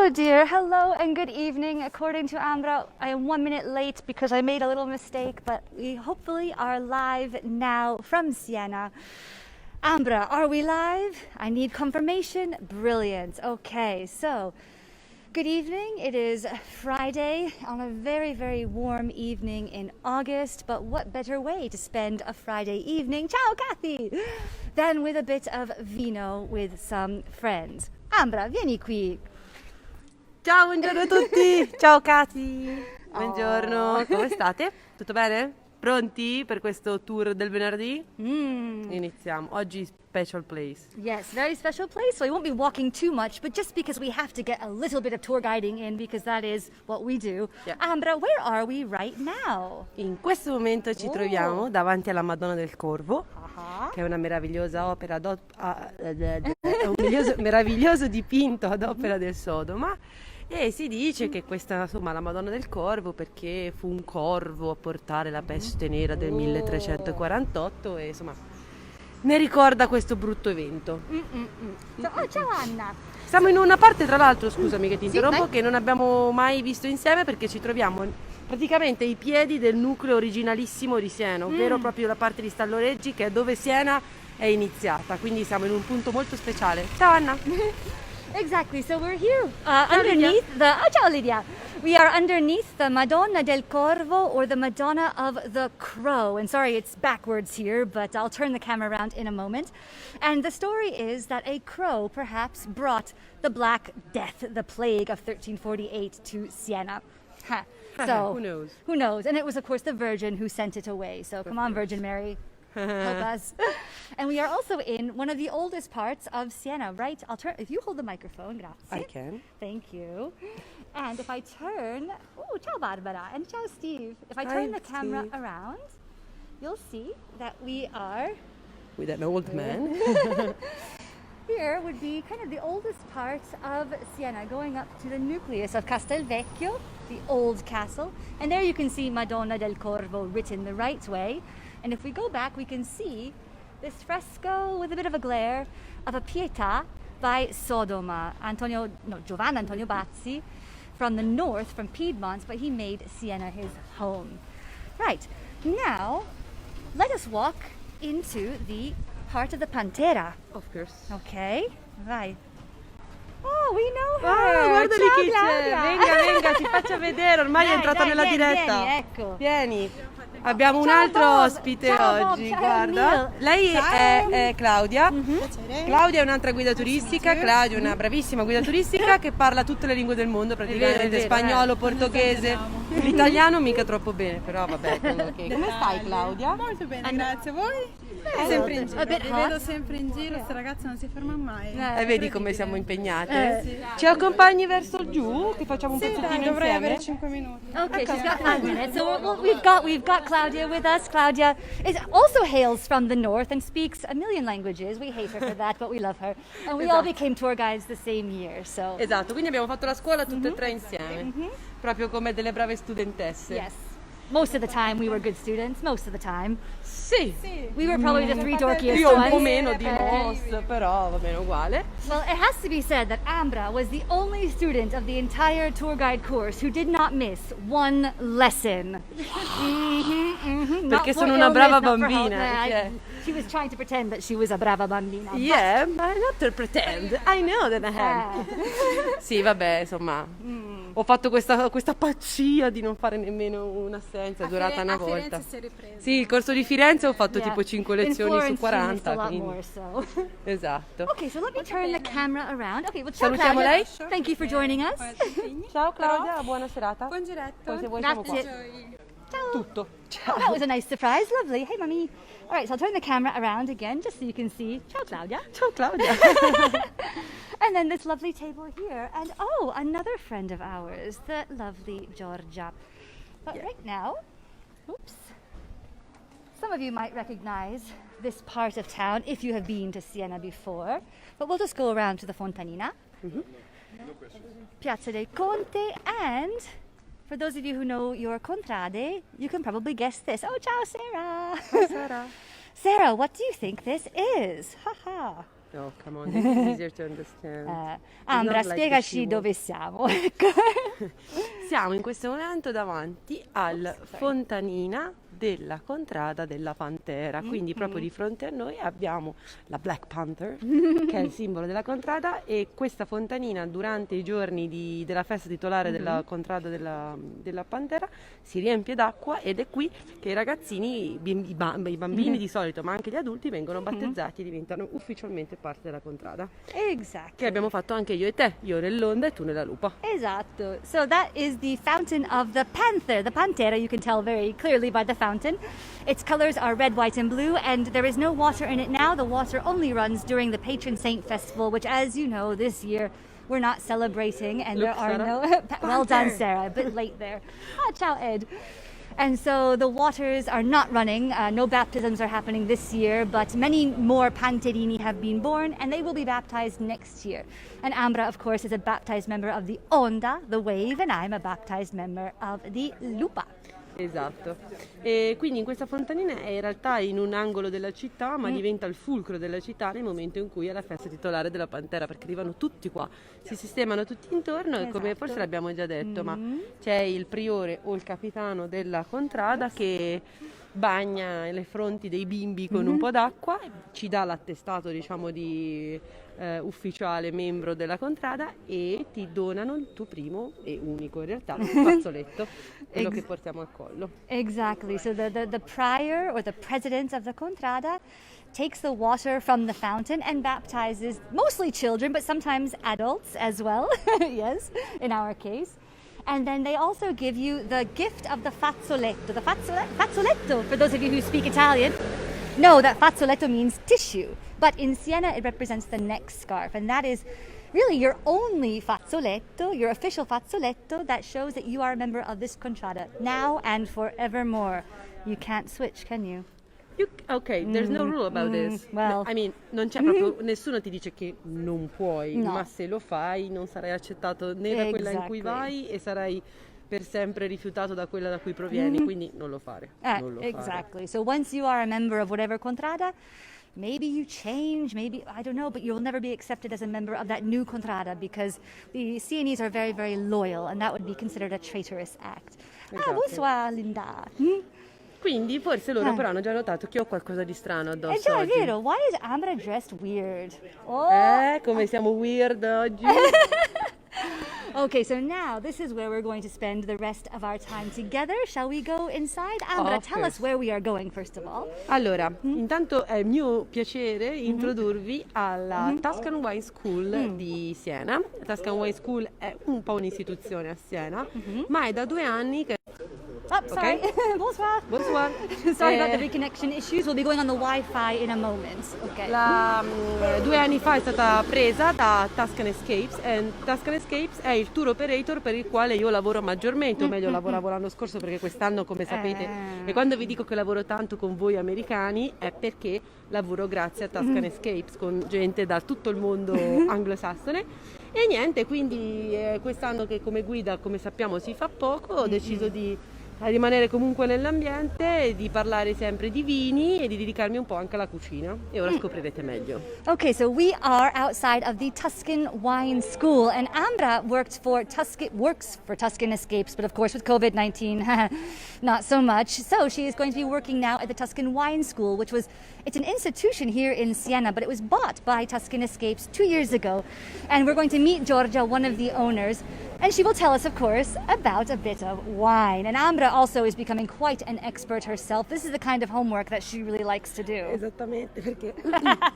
Oh dear, hello and good evening. According to Ambra, I am 1 minute late because I made a little mistake, but we hopefully are live now from Siena. Ambra, are we live? I need confirmation. Brilliant. Okay, so good evening. It is Friday on a very, very warm evening in August, but what better way to spend a Friday evening, ciao Kathy, than with a bit of vino with some friends. Ambra, vieni qui. Ciao, buongiorno a tutti. Ciao Katy. Buongiorno, come state? Tutto bene? Pronti per questo tour del venerdì? Iniziamo. Oggi special place. Yes, very special place. So we won't be walking too much, but just because we have to get a little bit of tour guiding in because that is what we do. Yeah. Ambra, where are we right now? In questo momento ci troviamo davanti alla Madonna del Corvo, che è una meravigliosa opera è un meraviglioso dipinto ad opera del Sodoma. E si dice che questa, insomma, la Madonna del Corvo perché fu un corvo a portare la peste nera del 1348 e insomma ne ricorda questo brutto evento. Ciao Anna. Siamo in una parte, tra l'altro, scusami che ti interrompo, vai. che non abbiamo mai visto insieme perché ci troviamo praticamente ai piedi del nucleo originalissimo di Siena, ovvero proprio la parte di Stalloreggi, che è dove Siena è iniziata, quindi siamo in un punto molto speciale. Ciao Anna! Exactly. So we're here underneath the. Oh, ciao Lydia. We are underneath the Madonna del Corvo, or the Madonna of the Crow. And sorry, it's backwards here, but I'll turn the camera around in a moment. And the story is that a crow perhaps brought the Black Death, the plague of 1348, to Siena. So Who knows? Who knows? And it was, of course, the Virgin who sent it away. So come on, Virgin Mary. Help us. And we are also in one of the oldest parts of Siena, right? I'll turn, if you hold the microphone, grazie. I can. Thank you. And if I turn, oh, ciao Barbara, and ciao Steve. If I Hi, turn the camera Steve. around, you'll see that we are, With an old man. here would be kind of the oldest part of Siena, going up to the nucleus of Castelvecchio, the old castle. And there you can see Madonna del Corvo written the right way. And if we go back, we can see this fresco with a bit of a glare of a Pietà by Sodoma, Giovanni Antonio Bazzi, from the north, from Piedmont, but he made Siena his home. Right, now let us walk into the part of the Pantera. Of course. Okay, vai. Oh, we know her! Ah, guarda lì Ciao, chi c'è! Claudia. Venga, ti faccia vedere, ormai è entrata nella diretta. Vieni, ecco. Vieni. Abbiamo un Ciao, altro Bob. ospite Ciao, Bob. oggi, Ciao, guarda. Neil. Lei è Claudia. Piacere. Claudia è un'altra guida turistica. Claudia è una bravissima guida turistica che parla tutte le lingue del mondo, praticamente È vero, spagnolo, portoghese, l'italiano mica troppo bene, però vabbè. Come stai Claudia? Molto bene, grazie a voi. Sempre in giro, vi vedo sempre in giro, questa ragazza non si ferma mai. E vedi come siamo impegnate? Ci accompagni verso giù che facciamo un Sì, pezzettino dai, dovrei insieme? avere 5 minuti. Okay, she's got 5 minutes. So we've got Claudia with us. Claudia also hails from the north and speaks a million languages. We hate her for that, but we love her. And we all became tour guides the same year. So Esatto, quindi abbiamo fatto la scuola tutte e tre insieme, proprio come delle brave studentesse. yes, most of the time we were good students. Most of the time Sì, we were probably the three dorkiest io un po' ones. meno di Moss, però va bene uguale. Well, it has to be said that Ambra was the only student of the entire tour guide course who did not miss one lesson. Perché sono una brava bambina, cioè. She was trying to pretend that she was a brava bambina. Yeah, but not to pretend. I know that I am. Sì, vabbè, insomma, ho fatto questa pazzia di non fare nemmeno un'assenza, è durata una volta. Firenze si è ripresa. Sì, il corso di Firenze ho fatto tipo 5 In lezioni Florence, su 40. she missed a lot Quindi. more, so. Esatto. Okay, so let me turn the camera around. Okay, well, ciao Salutiamo Claudia. lei. Thank you for joining us. Ciao Claudia, buona serata. Buon giretto. Poi se vuoi siamo qua. Grazie. Ciao. Tutto. Oh, that was a nice surprise. Lovely. Hey, mummy. All right, so I'll turn the camera around again just so you can see. Ciao, Claudia. Ciao Claudia. And then this lovely table here. And oh, another friend of ours, the lovely Giorgia. But right now, oops, some of you might recognize this part of town if you have been to Siena before. But we'll just go around to the Fontanina, Piazza del Conte, and for those of you who know your contrade, you can probably guess this. Oh, ciao, Sarah. Ciao Sara. Sarah, what do you think this is? Ha ha. Oh, come on, this is easier to understand. Ambra, not like the spiegaci she dove siamo. Ecco. Siamo in questo momento davanti al fontanina della contrada della Pantera, quindi proprio di fronte a noi abbiamo la Black Panther, che è il simbolo della contrada, e questa fontanina durante i giorni della festa titolare della contrada della Pantera si riempie d'acqua, ed è qui che i ragazzini, i bambini di solito, ma anche gli adulti, vengono battezzati e diventano ufficialmente parte della contrada. Exactly. Che abbiamo fatto anche io e te, io nell'onda e tu nella lupa. Esatto. So that is the fountain of the panther, the Pantera. You can tell very clearly by the fountain. Its colors are red, white, and blue, and there is no water in it now. The water only runs during the patron saint festival, which, as you know, this year we're not celebrating, and Look, there are Sarah. no. Well done, Sarah. A bit late there. Ciao, Ed. And so the waters are not running. No baptisms are happening this year, but many more Panterini have been born, and they will be baptized next year. And Ambra, of course, is a baptized member of the Onda, the wave, and I'm a baptized member of the Lupa. Esatto, e quindi in questa fontanina è in realtà in un angolo della città, ma diventa il fulcro della città nel momento in cui è la festa titolare della Pantera, perché arrivano tutti qua, si sistemano tutti intorno, e come forse l'abbiamo già detto, ma c'è il priore o il capitano della contrada che bagna le fronti dei bimbi con un po' d'acqua, ci dà l'attestato, diciamo, di ufficiale membro della contrada, e ti donano il tuo primo e unico in realtà fazzoletto, quello che portiamo al collo. Exactly. So the prior or the president of the contrada takes the water from the fountain and baptizes mostly children, but sometimes adults as well. Yes, in our case. And then they also give you the gift of the fazzoletto. The fazzoletto, for those of you who speak Italian, know that fazzoletto means tissue. But in Siena, it represents the neck scarf. And that is really your only fazzoletto, your official fazzoletto, that shows that you are a member of this contrada now and forevermore. You can't switch, can you? Ok, there's no rule about this. well. I mean, non c'è proprio, nessuno ti dice che non puoi, No. ma se lo fai non sarai accettato né da quella in cui Exactly. vai, e sarai per sempre rifiutato da quella da cui provieni, quindi non lo fare. Non lo fare. Exactly. So once you are a member of whatever contrada, maybe you change, maybe, I don't know, but you'll never be accepted as a member of that new contrada, because the Sienese are very, very loyal, and that would be considered a traitorous act. Esatto. Bonsoir, Linda. Quindi forse loro però hanno già notato che ho qualcosa di strano addosso Eh già, è oggi. vero. Why is Ambra dressed weird? Oh. Come siamo weird oggi. Okay, so now this is where we're going to spend the rest of our time together. Shall we go inside? Ambra, Of tell us course. where we are going first of all. Allora, intanto è mio piacere introdurvi alla Tuscan Wine School di Siena. La Tuscan Wine School è un po' un'istituzione a Siena, ma è da 2 anni che... Oh, sorry. Bonsoir. Bonsoir. Sorry about the reconnection issues. We'll be going on the Wi-Fi in a moment. Okay. 2 anni fa è stata presa da Tuscan Escapes, e Tuscan Escapes è il tour operator per il quale io lavoro maggiormente, o meglio lavoravo l'anno scorso, perché quest'anno, come sapete, e quando vi dico che lavoro tanto con voi americani è perché lavoro grazie a Tuscan Escapes con gente da tutto il mondo anglosassone. E niente, quindi quest'anno, che come guida, come sappiamo, si fa poco, ho deciso di rimanere comunque nell'ambiente, e di parlare sempre di vini e di dedicarmi un po' anche alla cucina, e ora scoprirete meglio. Okay, so we are outside of the Tuscan Wine School, and Ambra works for Tuscan Escapes, but of course with COVID-19, not so much. So she is going to be working now at the Tuscan Wine School, it's an institution here in Siena, but it was bought by Tuscan Escapes 2 years ago. And we're going to meet Giorgia, one of the owners, and she will tell us, of course, about a bit of wine. And Ambra also is becoming quite an expert herself. This is the kind of homework that she really likes to do. Esattamente, perché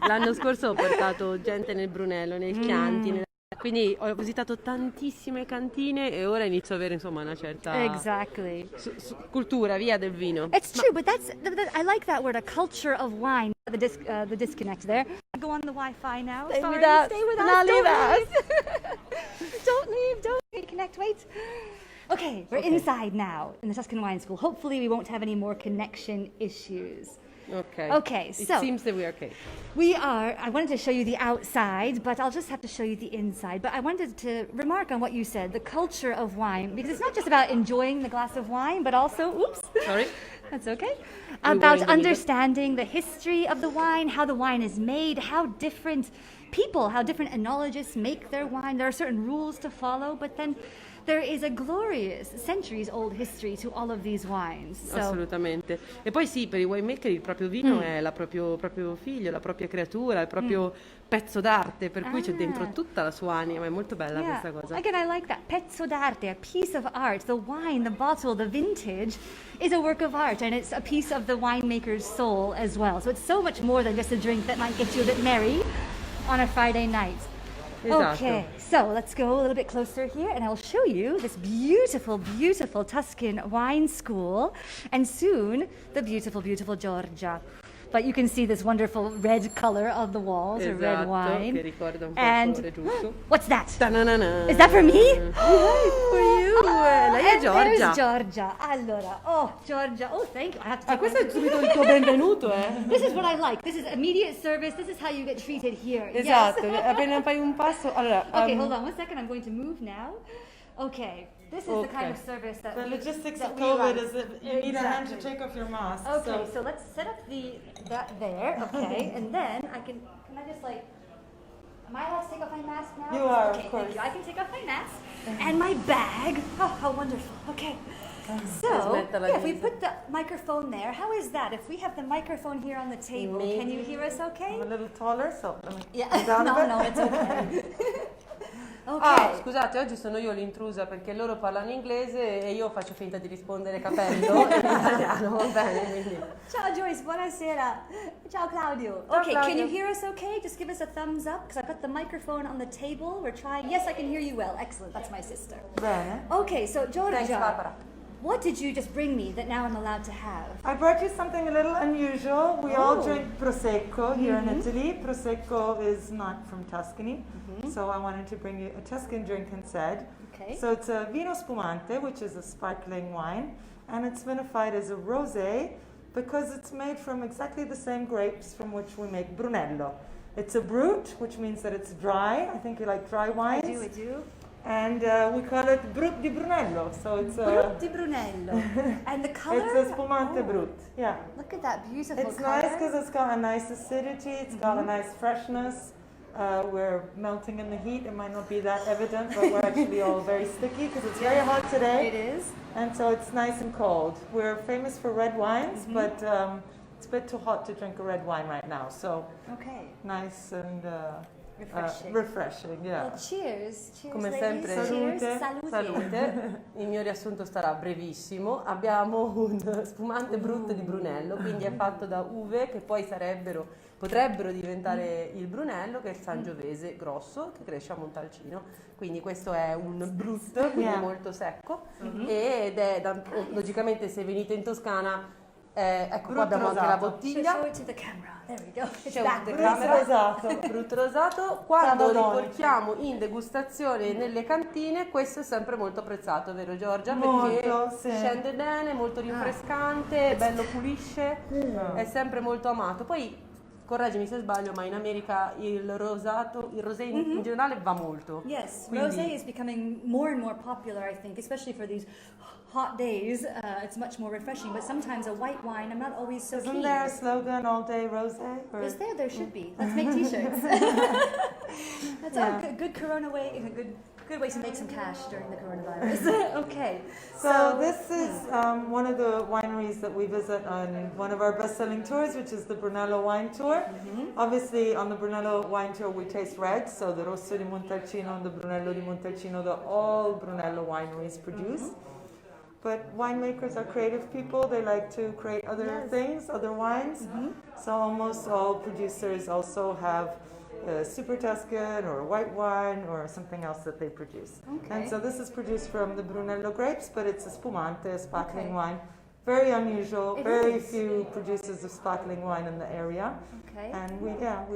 l'anno scorso ho portato gente nel Brunello, nel Chianti, quindi ho visitato tantissime cantine, e ora inizio ad avere, insomma, una certa Exactly. cultura, via, del vino. It's true, but I like that word, a culture of wine. The disconnect there. Go on the Wi-Fi now. Stay Sorry, with us. Stay with us. Not Don't leave us. leave. Don't leave. Don't reconnect. Wait. Okay, we're inside now in the Tuscan Wine School. Hopefully, we won't have any more connection issues. Okay, so It seems that we are okay. I wanted to show you the outside, but I'll just have to show you the inside. But I wanted to remark on what you said, the culture of wine, because it's not just about enjoying the glass of wine, but also, That's okay. We were About in the middle. understanding the history of the wine, how the wine is made, how different people, how different enologists make their wine. There are certain rules to follow, but then there is a glorious, centuries-old history to all of these wines. So, Assolutamente. E poi sì, per i winemaker il proprio vino è proprio figlio, la propria creatura, il proprio pezzo d'arte, per cui c'è dentro tutta la sua anima, è molto bella yeah. questa cosa. Again, I like that. Pezzo d'arte, a piece of art. The wine, the bottle, the vintage is a work of art, and it's a piece of the winemaker's soul as well. So it's so much more than just a drink that might get you a bit merry on a Friday night. Esatto. Okay, so let's go a little bit closer here and I'll show you this beautiful, beautiful Tuscan Wine School and soon the beautiful, beautiful Giorgia. But you can see this wonderful red color of the walls, or red Esatto, wine. che ricorda un po' And il colore giusto. what's that? Ta-na-na-na. Is that for me? For you. Lei è And there's Giorgia. Giorgia. Allora, oh, Giorgia. Oh, thank you. I have to take Questo my- è subito il tuo benvenuto, This is what I like. This is immediate service. This is how you get treated here. Esatto, Yes. appena fai un passo. Allora, Okay, hold on one second. I'm going to move now. Okay, this is the kind of Okay. service that The logistics that of we COVID like. is that you need a hand to Exactly. take off your mask. Okay, so let's set up that there. Okay, and then can I just like. Am I allowed to take off my mask now? You are, of okay, course. Thank you. I can take off my mask and my bag. Oh, how wonderful. Okay. So, Aspetta, la yeah, if we divisa. put the microphone there, how is that? If we have the microphone here on the table, can you hear us okay? I'm a little taller, so let me Yeah, come down a bit. no, it's okay. Ah, Okay. scusate, oggi sono io l'intrusa perché loro parlano inglese e io faccio finta di rispondere capendo in italiano, va bene, quindi. Ciao Joyce, buonasera. Ciao Claudio. Ciao, Okay, can Claudio. you hear us okay? Just give us a thumbs up because I've got the microphone on the table. We're trying. Yes, I can hear you well. Excellent. That's my sister. Bene. Okay, so Giorgia, Thanks, Barbara. what did you just bring me that now I'm allowed to have? I brought you something a little unusual. We all Oh. drink Prosecco here in Italy. Prosecco is not from Tuscany, so I wanted to bring you a Tuscan drink instead. Okay. So it's a vino spumante, which is a sparkling wine, and it's vinified as a rosé because it's made from exactly the same grapes from which we make Brunello. It's a brut, which means that it's dry. I think you like dry I wines. do. And we call it Brut di Brunello. So it's Brut di Brunello. And the color? it's a spumante Oh, brut. Yeah. look at that beautiful It's color. nice because it's got a nice acidity, it's got a nice freshness. We're melting in the heat, it might not be that evident, but we're actually all very sticky because it's very hot It today. is. And so it's nice and cold. We're famous for red wines, but it's a bit too hot to drink a red wine right now. So Okay. nice and Refreshing. yeah. Well, cheers. Cheers, Come ladies. sempre, Cheers. salute. Salute, il mio riassunto sarà brevissimo. Abbiamo un spumante brut di Brunello, quindi è fatto da uve che poi potrebbero diventare il Brunello, che è il Sangiovese grosso che cresce a Montalcino. Quindi questo è un brut, quindi Yeah. molto secco, ed è logicamente se venite in Toscana, ecco qua Brut abbiamo anche la rosato. bottiglia. Show it to the camera. There we go. It's C'è un back. telecamera. rosato. Brutto rosato. Quando Cavadonici. riportiamo in degustazione nelle cantine, questo è sempre molto apprezzato, vero Giorgia? Perché Molto, sì. scende bene, molto rinfrescante, bello pulisce, è sempre molto amato. Poi, correggimi se sbaglio, ma in America il rosé in generale va molto. Yes, Quindi- rosé is becoming more and more popular, I think, especially for these hot days. It's much more refreshing, but sometimes a white wine, I'm not always so Isn't keen. there a slogan, all day rosé? Or- Is there? There should be. Let's make t-shirts. That's Yeah. good corona way, a good way to make some cash during the coronavirus. Okay. So this is one of the wineries that we visit on one of our best-selling tours, which is the Brunello Wine Tour. Obviously, on the Brunello Wine Tour, we taste reds, so the Rosso di Montalcino and the Brunello di Montalcino that all Brunello wineries produce. But winemakers are creative people. They like to create other things, other wines. So almost all producers also have super Tuscan or white wine or something else that they produce. Okay. And so this is produced from the Brunello grapes, but it's a spumante, a sparkling Okay. wine. Very unusual. It Very is. few producers of sparkling wine in the area. Okay. And we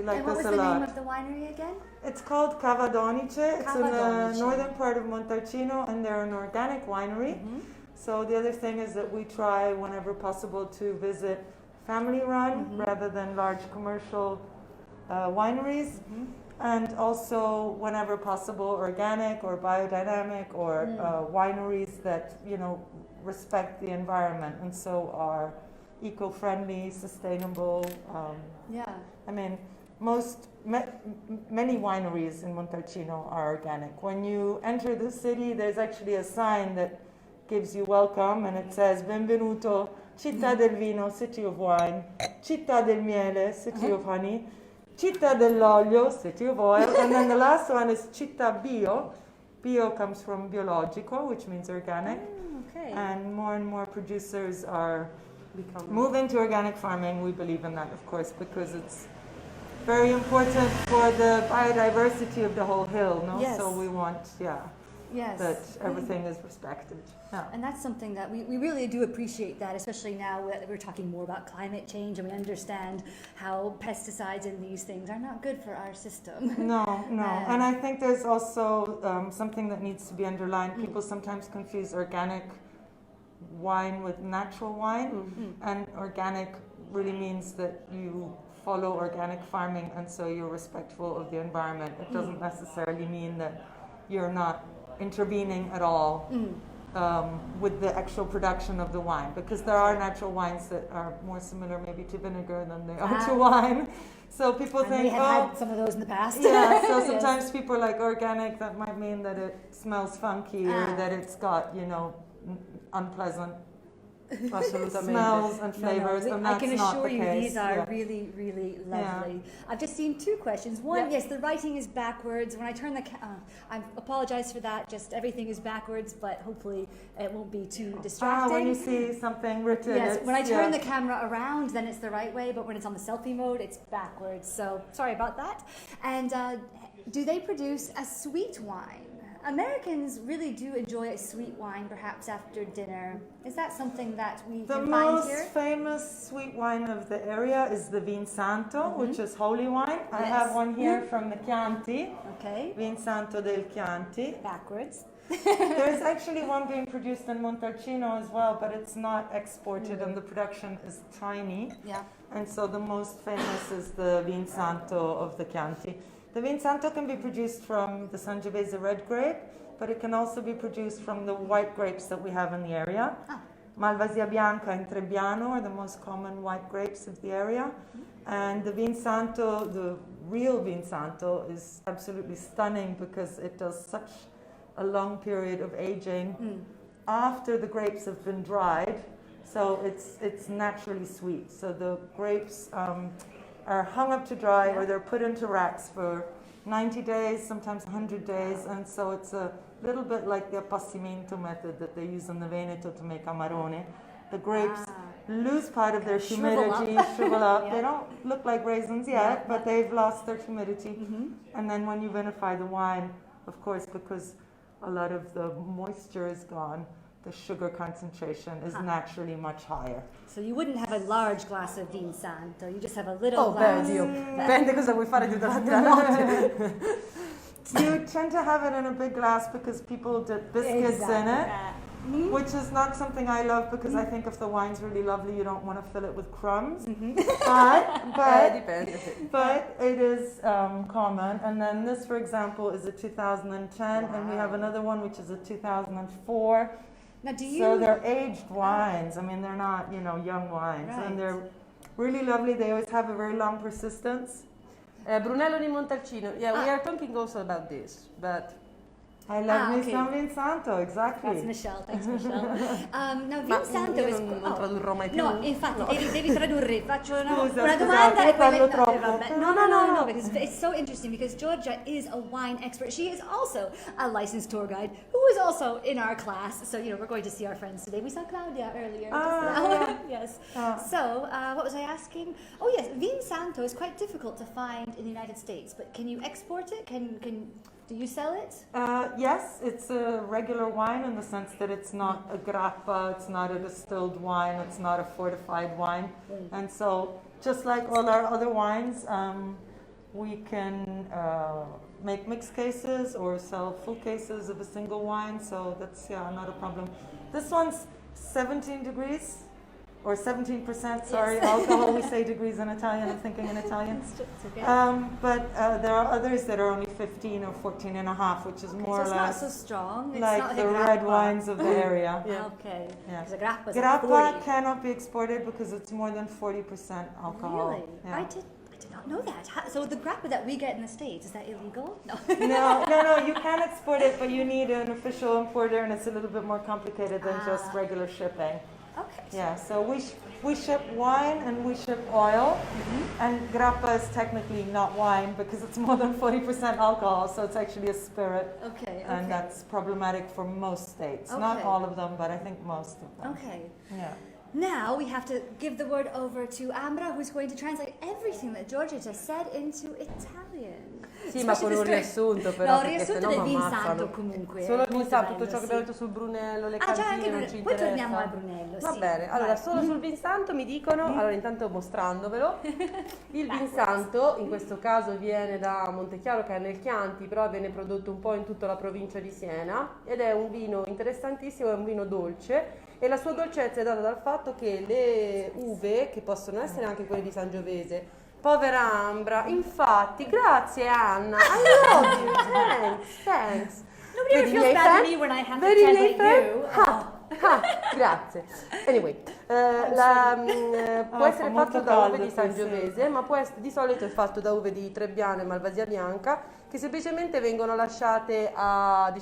like And what was this a the name lot. of the winery again? It's called Cavadonice. It's in the Cavadonice. northern part of Montalcino, and they're an organic winery. So the other thing is that we try whenever possible to visit family run rather than large commercial wineries. And also whenever possible organic or biodynamic or wineries that, respect the environment and so are eco-friendly, sustainable. Yeah. I mean, many wineries in Montalcino are organic. When you enter the city, there's actually a sign that gives you welcome, and it says Benvenuto, Città del Vino, City of Wine, Città del Miele, City of Honey, Città dell'Olio, City of Oil, and then the last one is Città Bio. Bio comes from biologico, which means organic, Okay. and more producers are moving to organic farming. We believe in that, of course, because it's very important for the biodiversity of the whole hill, no? Yes. So we want, Yes. that everything is respected. Yeah. And that's something that we really do appreciate that, especially now that we're talking more about climate change and we understand how pesticides and these things are not good for our system. No. And I think there's also something that needs to be underlined. People sometimes confuse organic wine with natural wine, and organic really means that you follow organic farming and so you're respectful of the environment. It doesn't necessarily mean that you're not intervening at all with the actual production of the wine, because there are natural wines that are more similar maybe to vinegar than they are to wine. So people And think, we have had some of those in the past. yeah, so sometimes people are like organic, that might mean that it smells funky or that it's got, unpleasant smells and flavors, and I that's can not assure the you case. these are Yeah. really, really Yeah. lovely. I've just seen two questions. One, Yeah. yes, the writing is backwards. When I turn I apologize for that. Just everything is backwards, but hopefully it won't be too distracting. When you see something written, Yes, when I turn the yeah. camera around, then it's the right way, but when it's on the selfie mode, it's backwards. So sorry about that. And do they produce a sweet wine? Americans really do enjoy a sweet wine, perhaps after dinner. Is that something that we The can find most here? famous sweet wine of the area is the Vin Santo, which is holy wine. I Yes. have one here from the Chianti, Okay, Vin Santo del Chianti. backwards. There's actually one being produced in Montalcino as well, but it's not exported and the production is tiny. Yeah. And so the most famous is the Vin Santo of the Chianti. The Vin Santo can be produced from the Sangiovese red grape, but it can also be produced from the white grapes that we have in the area. Malvasia Bianca and Trebbiano are the most common white grapes of the area. And the Vin Santo, the real Vin Santo, is absolutely stunning because it does such a long period of aging after the grapes have been dried. So it's naturally sweet. So the grapes are hung up to dry, or they're put into racks for 90 days, sometimes 100 days, and so it's a little bit like the appassimento method that they use in the Veneto to make amarone. The grapes lose part of their humidity, shrivel up. Yeah. They don't look like raisins yet, but they've lost their humidity. And then when you vinify the wine, of course, because a lot of the moisture is gone, the sugar concentration is naturally much higher. So you wouldn't have a large glass of Vin Santo, you just have a little glass. Dipende cosa vuoi fare durante la notte. You tend to have it in a big glass because people dip biscuits in it, which is not something I love because I think if the wine's really lovely, you don't want to fill it with crumbs. But it is common. And then this, for example, is a 2010, and we have another one which is a 2004. Now, do you? So they're aged wines. I mean, they're not, young wines. Right. And they're really lovely. They always have a very long persistence. Brunello di Montalcino. Yeah, we are talking also about this, but I love me okay. some Vin Santo, exactly. That's Michelle, thanks Michelle. Now Vin Santo io is... non tradurrò mai più. No, infatti, devi tradurre. Faccio Scusa, una domanda scusate, e poi... parlo troppo. vabbè. No, because it's so interesting because Giorgia is a wine expert. She is also a licensed tour guide who is also in our class. So, we're going to see our friends today. We saw Claudia earlier. Yes. So, what was I asking? Oh, yes, Vin Santo is quite difficult to find in the United States, but can you export it? Do you sell it? Yes, it's a regular wine in the sense that it's not a grappa, it's not a distilled wine, it's not a fortified wine. And so, just like all our other wines, we can make mixed cases or sell full cases of a single wine, so that's not a problem. This one's 17 degrees or 17%, sorry, alcohol, we say degrees in Italian, I'm thinking in Italian. It's okay. But there are others that are only 15 or 14 and a half, which is more so or it's less not so strong. It's like not the a red grappa. wines of the area. Okay. Yeah. Because a grappa is Grappa 40. cannot be exported because it's more than 40% alcohol. Really? Yeah. I did not know that. So the grappa that we get in the States, is that illegal? No. No, you can export it, but you need an official importer, and it's a little bit more complicated than just regular shipping. Okay. Yeah, so we ship wine and we ship oil, and grappa is technically not wine because it's more than 40% alcohol, so it's actually a spirit. Okay. And that's problematic for most states. Not Okay. all of them, but I think most of them. Okay. Yeah. Now we have to give the word over to Ambra, who's going to translate everything that Giorgia just said into Italian. Sì, ma con un riassunto però, No, perché riassunto sennò del mi vin ammazzano. santo comunque. Solo il vin Molto santo, bello, tutto ciò che sì. abbiamo detto sul Brunello, le Ah, già, cantine, anche non ci poi interessa. torniamo al Brunello, Va sì. bene, allora Vai. solo sul vin santo mi dicono, allora intanto mostrandovelo, il vin santo in questo caso viene da Montechiaro che è nel Chianti, però viene prodotto un po' in tutta la provincia di Siena ed è un vino interessantissimo, è un vino dolce e la sua dolcezza è data dal fatto che le uve, che possono essere anche quelle di Sangiovese, povera Ambra, infatti, grazie Anna, I love you, thanks. Nobody ever Vedi i feels miei bad fan? for me when I have to Vedi i miei translate fan? you. Grazie. Anyway, può essere molto fatto da uve caldo di qui, Sangiovese, ma di solito è fatto da uve di Trebbiano e Malvasia Bianca, che semplicemente vengono lasciate ad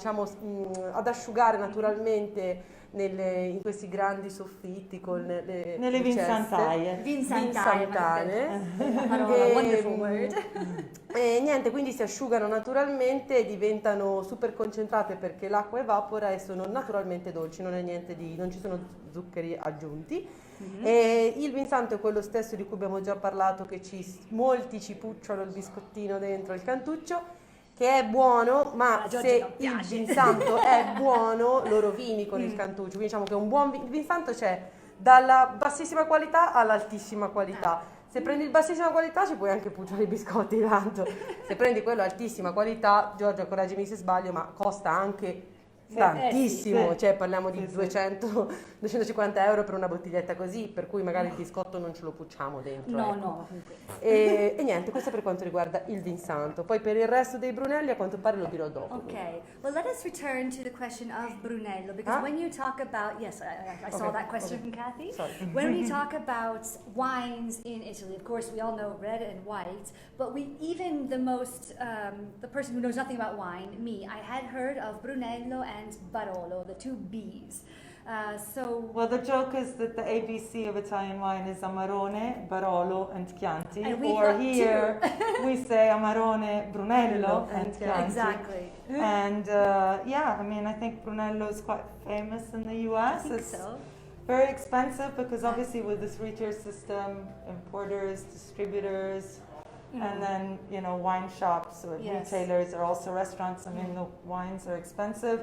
asciugare naturalmente in questi grandi soffitti con Nelle ceste. vinsantaie. Vinsantane. Parola, wonderful word. E niente, quindi si asciugano naturalmente e diventano super concentrate perché l'acqua evapora e sono naturalmente dolci, non ci sono zuccheri aggiunti. E il vin santo è quello stesso di cui abbiamo già parlato, che molti ci pucciano il biscottino dentro il cantuccio, che è buono, ma A Giorgia se non il piace. vin santo è buono lo rovini con il cantuccio. Quindi diciamo che un buon vin santo c'è dalla bassissima qualità all'altissima qualità. Se prendi il bassissima qualità ci puoi anche pucciare i biscotti tanto. Se prendi quello altissima qualità, Giorgia, correggimi se sbaglio, ma costa anche tantissimo, sì. cioè parliamo di Sì, sì. 250 euro per una bottiglietta così, per cui magari il biscotto non ce lo pucciamo dentro. No, ecco. no, comunque. E niente, questo per quanto riguarda il vin santo. Poi per il resto dei Brunelli a quanto pare lo dirò dopo. Okay, well, let us return to the question of Brunello because when you talk about, yes, I saw Okay, that question okay. from Kathy. Sorry. When we talk about wines in Italy, of course, we all know red and white, but even the person who knows nothing about wine, me, I had heard of Brunello and Barolo, the two B's. Well, the joke is that the ABC of Italian wine is Amarone, Barolo, and Chianti. And we've Or got here we say Amarone, Brunello, and Chianti. Exactly. And I mean, I think Brunello is quite famous in the US. I think It's so. very expensive because obviously with this three-tier system, importers, distributors, and then, wine shops or Yes. retailers are also restaurants. I mean, the wines are expensive.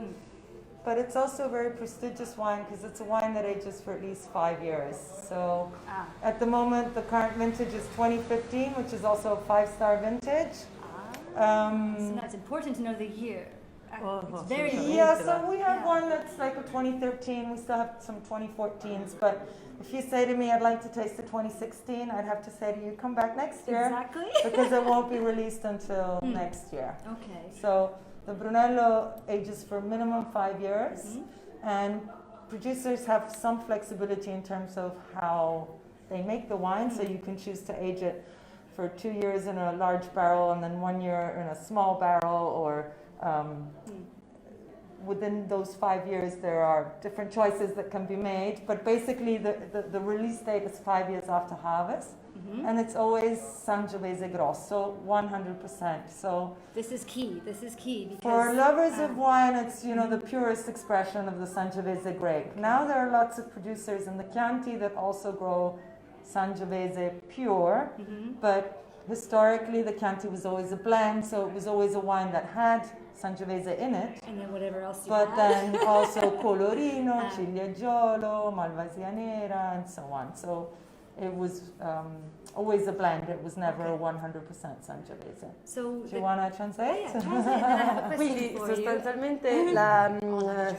But it's also a very prestigious wine because it's a wine that ages for at least 5 years. So at the moment, the current vintage is 2015, which is also a 5-star vintage. So now it's important to know the year. It's very important. Yeah, so we have Yeah. one that's like a 2013. We still have some 2014s. But if you say to me, I'd like to taste the 2016, I'd have to say to you, come back next year. Exactly. Because it won't be released until next year. Okay. So the Brunello ages for minimum 5 years, and producers have some flexibility in terms of how they make the wine. So you can choose to age it for 2 years in a large barrel and then 1 year in a small barrel, or within those 5 years there are different choices that can be made. But basically the release date is 5 years after harvest. And it's always Sangiovese Grosso, 100%. So This is key because for lovers of wine, it's the purest expression of the Sangiovese grape. Now there are lots of producers in the Chianti that also grow Sangiovese pure, but historically the Chianti was always a blend, so it was always a wine that had Sangiovese in it. and then whatever else you But have. then also Colorino, Cilieggiolo, Malvasia Nera, and so on. So it was always a blend. It was never a 100% Sangiovese. So Do you want to translate? yeah, translate, and then I have a question Quindi for you. sostanzialmente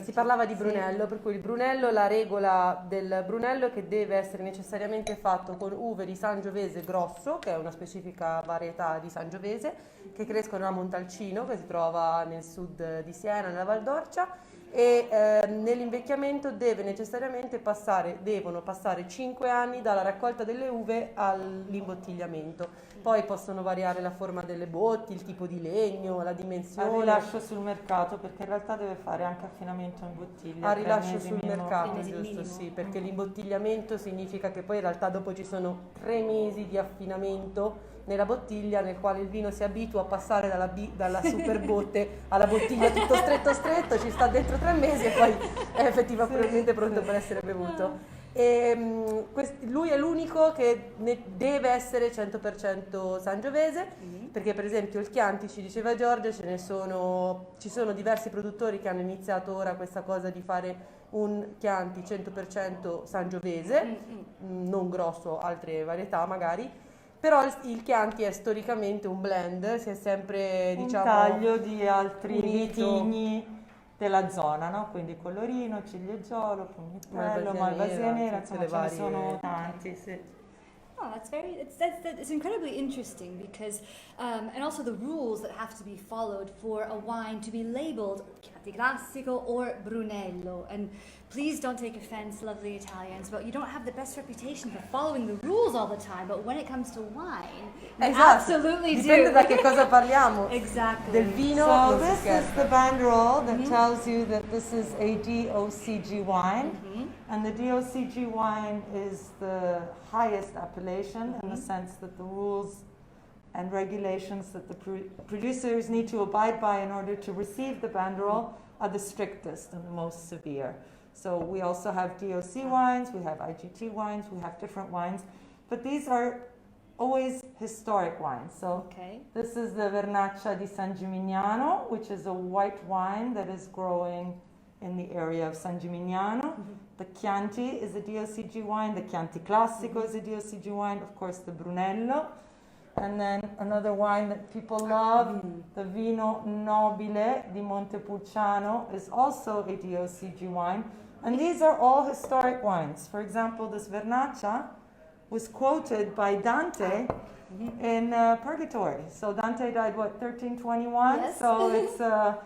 si parlava di Brunello, per cui il Brunello, la regola del Brunello è che deve essere necessariamente fatto con uve di Sangiovese grosso, che è una specifica varietà di Sangiovese, che crescono a Montalcino, che si trova nel sud di Siena, nella Val d'Orcia, e nell'invecchiamento devono passare 5 anni dalla raccolta delle uve all'imbottigliamento. Poi possono variare la forma delle botti, il tipo di legno, la A dimensione. rilascio sul mercato, perché in realtà deve fare anche affinamento in bottiglia. A 3 rilascio mesi sul minimo. mercato, 3 mesi giusto, minimo. sì, perché l'imbottigliamento significa che poi in realtà dopo ci sono 3 mesi di affinamento nella bottiglia, nel quale il vino si abitua a passare dalla super botte alla bottiglia tutto stretto, ci sta dentro 3 mesi e poi è effettivamente pronto per essere bevuto. E, lui è l'unico che deve essere 100% sangiovese, perché per esempio il Chianti, ci diceva Giorgia, ci sono diversi produttori che hanno iniziato ora questa cosa di fare un Chianti 100% sangiovese, non grosso, altre varietà magari. Però il Chianti è storicamente un blend, si è sempre, Un diciamo, taglio di altri unito. vitigni della zona, no? Quindi Colorino, Cilieggiolo, Pugnitello, Malvasia Malvasia Nera, nera, insomma tutte ce le ne varie. sono tanti, sì. Oh, it's incredibly interesting because, and also the rules that have to be followed for a wine to be labeled Chianti Classico or Brunello. And please don't take offense, lovely Italians, but you don't have the best reputation for following the rules all the time. But when it comes to wine, you absolutely Dipende do. da che cosa parliamo. Exactly. Del vino So non si this is scherza. the banderole that tells you that this is a DOCG wine. And the DOCG wine is the highest appellation in the sense that the rules and regulations that the producers need to abide by in order to receive the banderole are the strictest and the most severe. So we also have DOC wines, we have IGT wines, we have different wines, but these are always historic wines. So this is the Vernaccia di San Gimignano, which is a white wine that is growing in the area of San Gimignano. The Chianti is a DOCG wine, the Chianti Classico is a DOCG wine, of course the Brunello. And then another wine that people love, the Vino Nobile di Montepulciano is also a DOCG wine. And these are all historic wines. For example, this Vernaccia was quoted by Dante in Purgatory. So Dante died, 1321? Yes. So it's a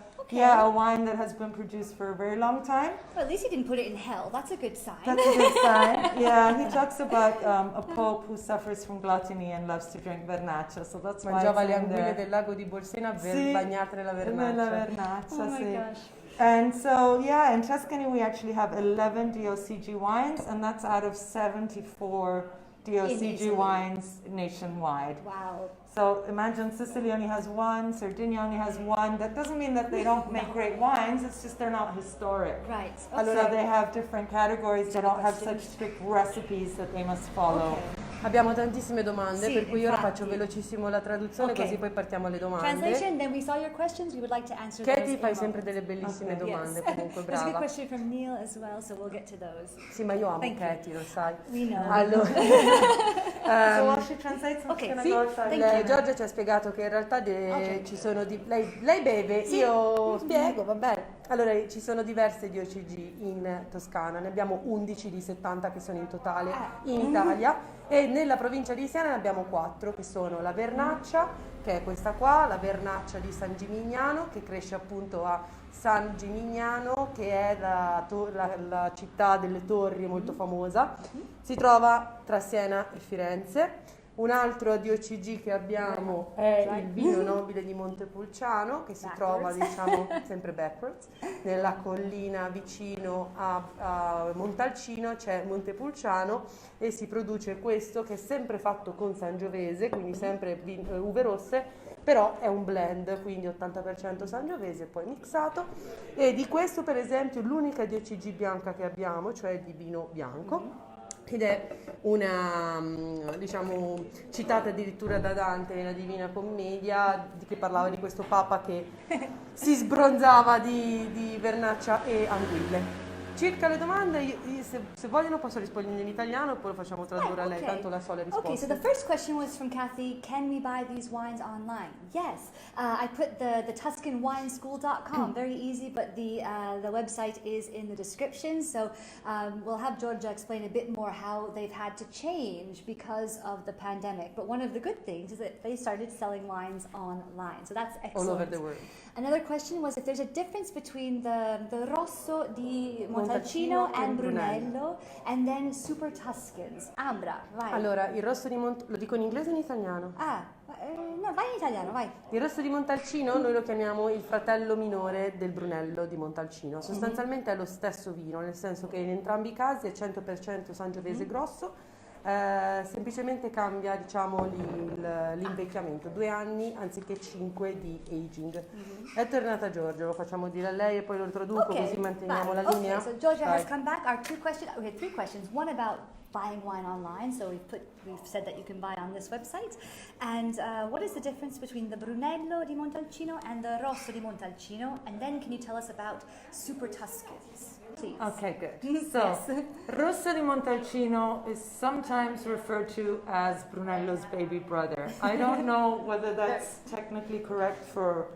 wine that has been produced for a very long time. Well, at least he didn't put it in hell. That's a good sign. That's a good sign. Yeah, he talks about a pope who suffers from gluttony and loves to drink Vernaccia. So that's why Mangiava it's le in anguille there. del lago di Bolsena Sì, bagnate nella Nella vernaccia. Vernaccia, Oh my sì. gosh. And so, yeah, in Tuscany we actually have 11 DOCG wines, and that's out of 74 DOCG Italy. wines nationwide. Wow. So imagine Sicily only has one, Sardinia only has one. That doesn't mean that they don't make great wines, it's just they're not historic. Right. So they have different categories, they don't have such strict recipes that they must follow. Okay. Abbiamo tantissime domande, Sì, per cui ora infatti. faccio velocissimo la traduzione, Ok. così poi partiamo alle domande. Translation, then we saw your questions. We would like to answer those. Katie, in fai a sempre moment. delle bellissime Ok. domande, Yes. comunque There's a good brava. question from Neil as well, so we'll get to those. Sì, ma io amo Thank you. Katie, lo sai. We know. Allora, So while she translates, I'm Okay, just sì, gonna go outside. thank you. Giorgia ci ha spiegato che in realtà Ok. ci sono lei beve, io spiego, va bene. Allora, ci sono diverse DOCG in Toscana, ne abbiamo 11 di 70 che sono in totale in Italia, e nella provincia di Siena ne abbiamo 4 che sono la Vernaccia, che è questa qua, la Vernaccia di San Gimignano, che cresce appunto a San Gimignano, che è la città delle torri molto famosa, si trova tra Siena e Firenze. Un altro DOCG che abbiamo è il Vino Nobile di Montepulciano, che si trova, diciamo, sempre backwards, nella collina vicino a Montalcino c'è Montepulciano, e si produce questo che è sempre fatto con Sangiovese, quindi sempre uve rosse, però è un blend, quindi 80% Sangiovese poi mixato. E di questo, per esempio, l'unica DOCG bianca che abbiamo, cioè di vino bianco, ed è una, diciamo, citata addirittura da Dante nella Divina Commedia, che parlava di questo papa che si sbronzava di vernaccia e anguille. circa le domande, se vogliono posso rispondere in italiano, poi lo facciamo tradurre a lei, tanto la so le risposte. Okay, so the first question was from Kathy, can we buy these wines online? Yes, I put the TuscanWineSchool.com, very easy, but the website is in the description, so we'll have Giorgia explain a bit more how they've had to change because of the pandemic. But one of the good things is that they started selling wines online, so that's excellent. All over the world. Another question was if there's a difference between the Rosso di Montalcino and Brunello, and then Super Tuscans. Ambra, vai. Allora, il rosso di lo dico in inglese o in italiano? No, vai in italiano, vai. Il rosso di Montalcino noi lo chiamiamo il fratello minore del Brunello di Montalcino. Sostanzialmente è lo stesso vino, nel senso che in entrambi i casi è 100% Sangiovese grosso. Semplicemente cambia, diciamo, l'invecchiamento, 2 anni anziché 5 di aging. È tornata Giorgia, lo facciamo dire a lei e poi lo traduco, così manteniamo la linea. Okay, so Giorgia has come back. Our 3 questions. One about buying wine online, so we've said that you can buy on this website. And what is the difference between the Brunello di Montalcino and the Rosso di Montalcino? And then can you tell us about Super Tuscans? Please. Okay, good. So, Rosso di Montalcino is sometimes referred to as Brunello's baby brother. I don't know whether that's technically correct for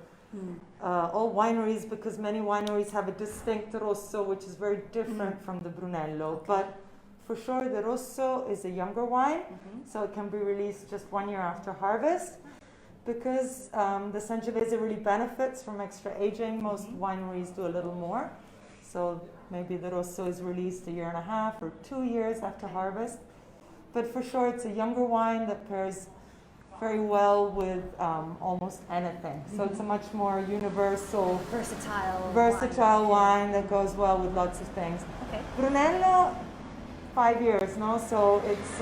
all wineries, because many wineries have a distinct Rosso, which is very different from the Brunello. Okay. But for sure, the Rosso is a younger wine, so it can be released just 1 year after harvest. Because the Sangiovese really benefits from extra aging, most wineries do a little more. So maybe the Rosso is released 1.5 years or 2 years after harvest. But for sure, it's a younger wine that pairs very well with almost anything. So it's a much more universal, versatile wine that goes well with lots of things. Okay. Brunello, 5 years, no? So it's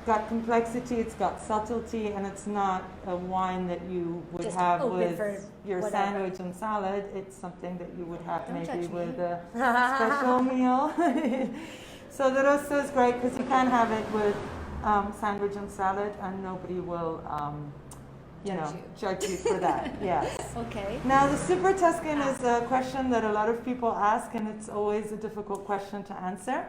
got complexity, it's got subtlety, and it's not a wine that you would Just have open with for your whatever. Sandwich and salad. It's something that you would have Don't maybe judge me. with a special meal. So the Rosso is great because you can have it with sandwich and salad, and nobody will, judge you for that. Yes. Okay. Now, the Super Tuscan is a question that a lot of people ask, and it's always a difficult question to answer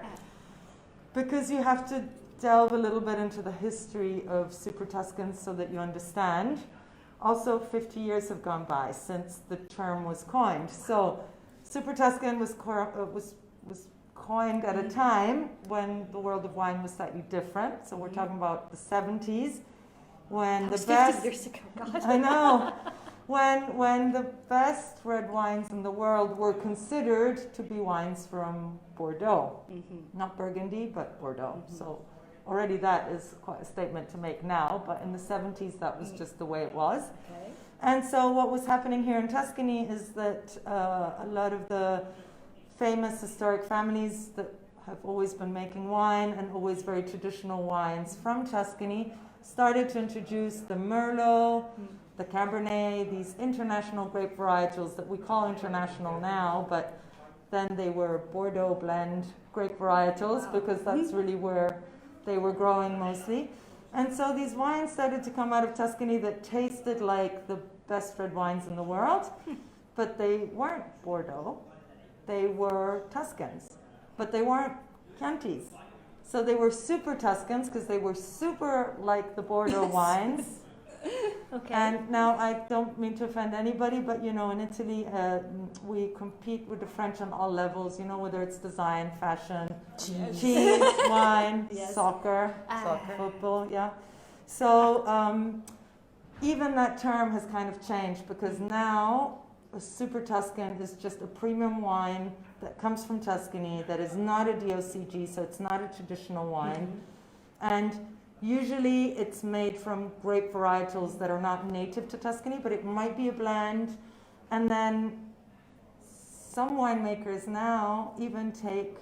because you have to delve a little bit into the history of Super Tuscans so that you understand. Also, 50 years have gone by since the term was coined. So, Super Tuscan was coined at a time when the world of wine was slightly different. So, we're talking about the 70s. When That was the best 50 years ago, God. I know. When the best red wines in the world were considered to be wines from Bordeaux. Not Burgundy, but Bordeaux. So already that is quite a statement to make now, but in the 70s that was just the way it was. Okay. And so what was happening here in Tuscany is that a lot of the famous historic families that have always been making wine and always very traditional wines from Tuscany started to introduce the Merlot, the Cabernet, these international grape varietals that we call international now, but then they were Bordeaux blend grape varietals because that's really where they were growing mostly. And so these wines started to come out of Tuscany that tasted like the best red wines in the world, but they weren't Bordeaux. They were Tuscans, but they weren't Chiantis. So they were super Tuscans because they were super like the Bordeaux wines. Okay. And now I don't mean to offend anybody, but in Italy we compete with the French on all levels, whether it's design, fashion, cheese, wine, soccer, football, yeah. So even that term has kind of changed because now a super Tuscan is just a premium wine that comes from Tuscany that is not a DOCG, so it's not a traditional wine. And usually it's made from grape varietals that are not native to Tuscany, but it might be a blend. And then some winemakers now even take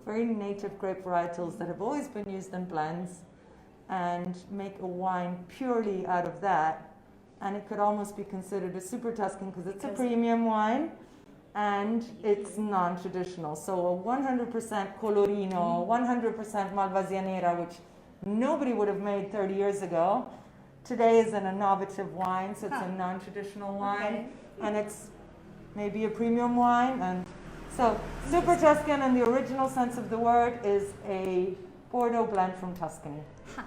very native grape varietals that have always been used in blends and make a wine purely out of that. And it could almost be considered a super Tuscan because it's a premium wine and it's non-traditional. So a 100% Colorino, 100% Malvasia Nera, which nobody would have made 30 years ago, today is an innovative wine, so it's a non-traditional wine, and it's maybe a premium wine, and So Super Tuscan in the original sense of the word is a Bordeaux blend from Tuscany. Huh.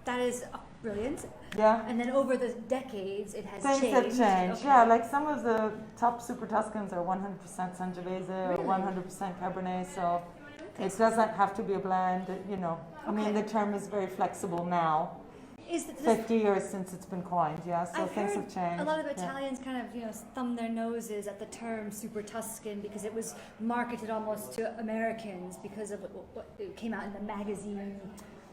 That is brilliant. Yeah. And then over the decades, it has Things changed. have changed. Okay. Yeah, like some of the top Super Tuscans are 100% Sangiovese or Really? 100% Cabernet, so it doesn't have to be a blend, you know. I mean, the term is very flexible now. Is this, 50 years since it's been coined, yeah, so I've things heard have changed. a lot of yeah. Italians kind of, thumb their noses at the term Super Tuscan because it was marketed almost to Americans because of what it came out in the magazine,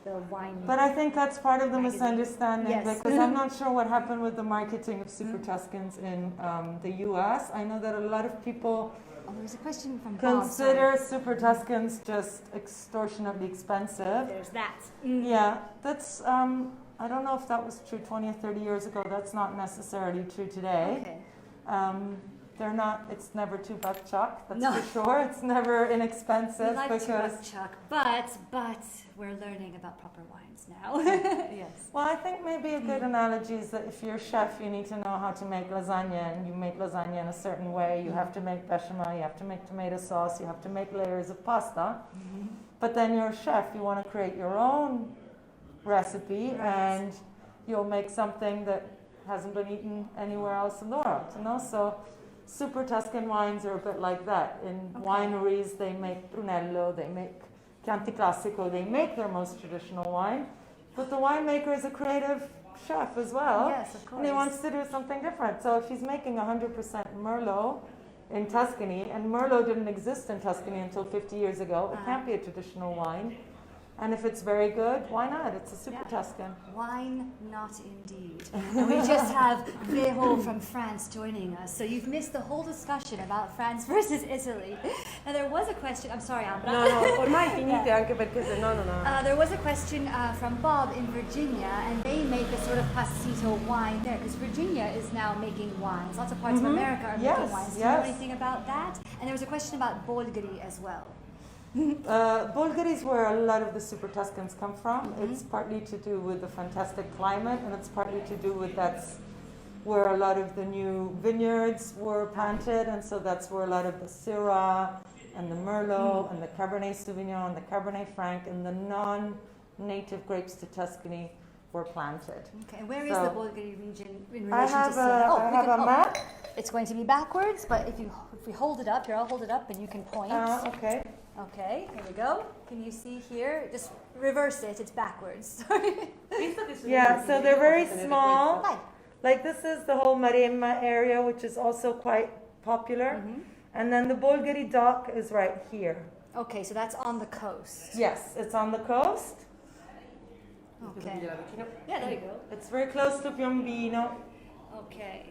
the wine. But I think that's part of the magazine. misunderstanding Yes. because I'm not sure what happened with the marketing of Super Tuscans in the US. I know that a lot of people Oh, there's a question from Bob. consider Super Tuscans just extortionately expensive. There's that. Yeah, that's, I don't know if that was true 20 or 30 years ago. That's not necessarily true today. Okay. They're not, it's never too buck chuck, that's No. for sure. It's never We inexpensive like because... Chuck, but we're learning about proper wines now. Yes. Well, I think maybe a good analogy is that if you're a chef, you need to know how to make lasagna, and you make lasagna in a certain way. You have to make bechamel, you have to make tomato sauce, you have to make layers of pasta. But then you're a chef, you want to create your own recipe, and you'll make something that hasn't been eaten anywhere else in the world, So Super Tuscan wines are a bit like that. In wineries, they make Brunello, they make Chianti Classico, they make their most traditional wine. But the winemaker is a creative chef as well. Yes, of course. And he wants to do something different. So if he's making 100% Merlot in Tuscany, and Merlot didn't exist in Tuscany until 50 years ago, it can't be a traditional wine. And if it's very good, why not? It's a Super Tuscan. Wine not indeed. And we just have Vero from France joining us. So you've missed the whole discussion about France versus Italy. And there was a question, I'm sorry Ambra. No, ormai finite anche perché se no non ha... There was a question from Bob in Virginia, and they make a sort of pasito wine there, because Virginia is now making wines. Lots of parts of America are making wines. Do you know anything about that? And there was a question about Bolgheri as well. Bolgheri is where a lot of the Super Tuscans come from. It's partly to do with the fantastic climate, and it's partly to do with that's where a lot of the new vineyards were planted, and so that's where a lot of the Syrah and the Merlot and the Cabernet Sauvignon and the Cabernet Franc and the non-native grapes to Tuscany were planted. Okay, and where is the Bolgheri region in relation I to Siena? I have a map. It's going to be backwards, but if we hold it up, here I'll hold it up and you can point. Okay. Okay, here we go. Can you see here? Just reverse it, it's backwards. Yeah, so they're very small. Hi. Like this is the whole Maremma area, which is also quite popular. And then the Bolgheri dock is right here. Okay, so that's on the coast. Yes, it's on the coast. Okay. Yeah, there you go. It's very close to Piombino. Okay.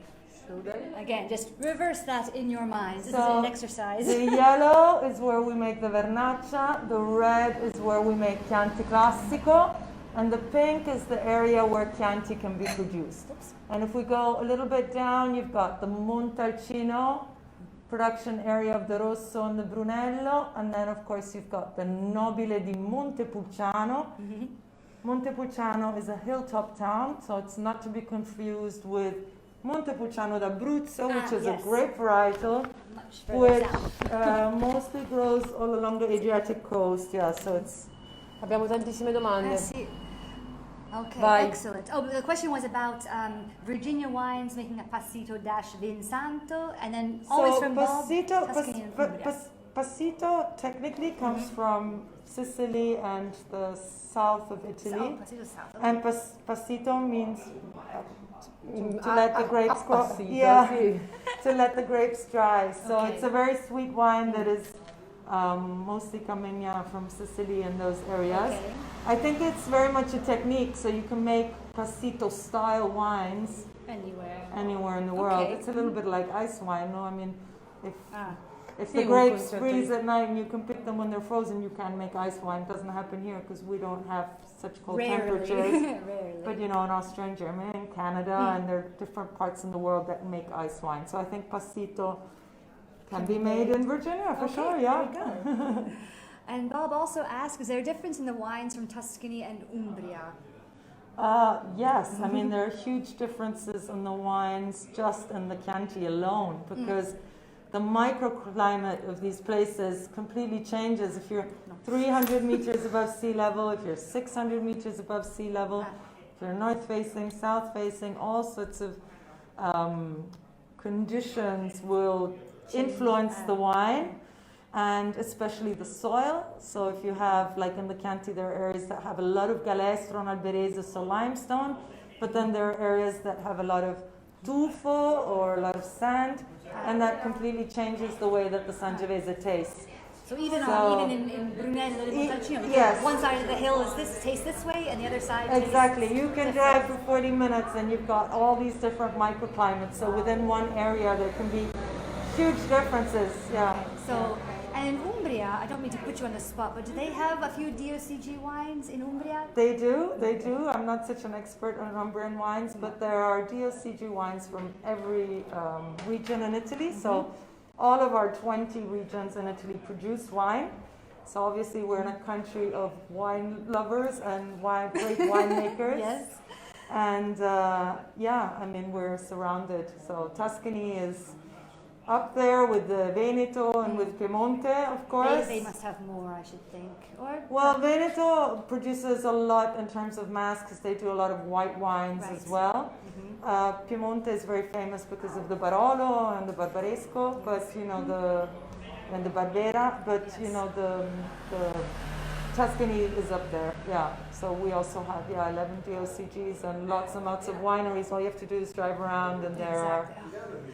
Again, just reverse that in your minds. This is So, an exercise. The yellow is where we make the Vernaccia, the red is where we make Chianti Classico, and the pink is the area where Chianti can be produced. And if we go a little bit down, you've got the Montalcino production area of the Rosso and the Brunello, and then of course you've got the Nobile di Montepulciano. Montepulciano is a hilltop town, so it's not to be confused with Montepulciano d'Abruzzo, which is a grape varietal, which mostly grows all along the Adriatic coast. Yeah, so it's. Abbiamo tantissime domande. See. Okay, Vai. excellent. Oh, the question was about Virginia wines making a passito dash Vin Santo, and then always from Bob, Tuscany and Umbria. Passito technically comes from Sicily and the south of Italy. Passito south. And passito means to let the grapes grow. Appassito, Yeah, sì. to let the grapes dry. So Okay. it's a very sweet wine that is mostly coming from Sicily and those areas. Okay. I think it's very much a technique, so you can make passito style wines anywhere in the world. Okay. It's a little bit like ice wine, no? I mean, if the Sì, grapes un freeze at night and you can pick them when they're frozen, you can make ice wine. It doesn't happen here because we don't have such cold temperatures. Rarely. But in Austria and Germany and Canada, and there are different parts in the world that make ice wine. So I think passito can be made in Virginia for sure, yeah. There we go. And Bob also asked, is there a difference in the wines from Tuscany and Umbria? Yes, I mean, there are huge differences in the wines just in the Chianti alone, because the microclimate of these places completely changes. If you're 300 meters above sea level, if you're 600 meters above sea level, if you're north facing, south facing, all sorts of conditions will influence the wine, and especially the soil. So if you have, like in the Chianti, there are areas that have a lot of galestro and alberese, so limestone, but then there are areas that have a lot of tufo or a lot of sand, and that completely changes the way that the Sangiovese tastes. So even in Brunello di Montalcino, yes. One side of the hill tastes this way, and the other side exactly. tastes You can different. drive for 40 minutes, and you've got all these different microclimates. So within one area, there can be huge differences. Yeah. So, and in Umbria, I don't mean to put you on the spot, but do they have a few DOCG wines in Umbria? They do. I'm not such an expert on Umbrian wines, but there are DOCG wines from every region in Italy. So all of our 20 regions in Italy produce wine. So obviously we're in a country of wine lovers and great winemakers. Yes. And I mean, we're surrounded. So Tuscany is up there with the Veneto and with Piemonte, of course. They must have more, I should think. Well, Veneto produces a lot in terms of mass because they do a lot of white wines as well. Piemonte is very famous because of the Barolo and the Barbaresco, but and the Barbera, but the Tuscany is up there, yeah. So we also have 11 DOCGs and lots and lots of wineries. All you have to do is drive around, and there are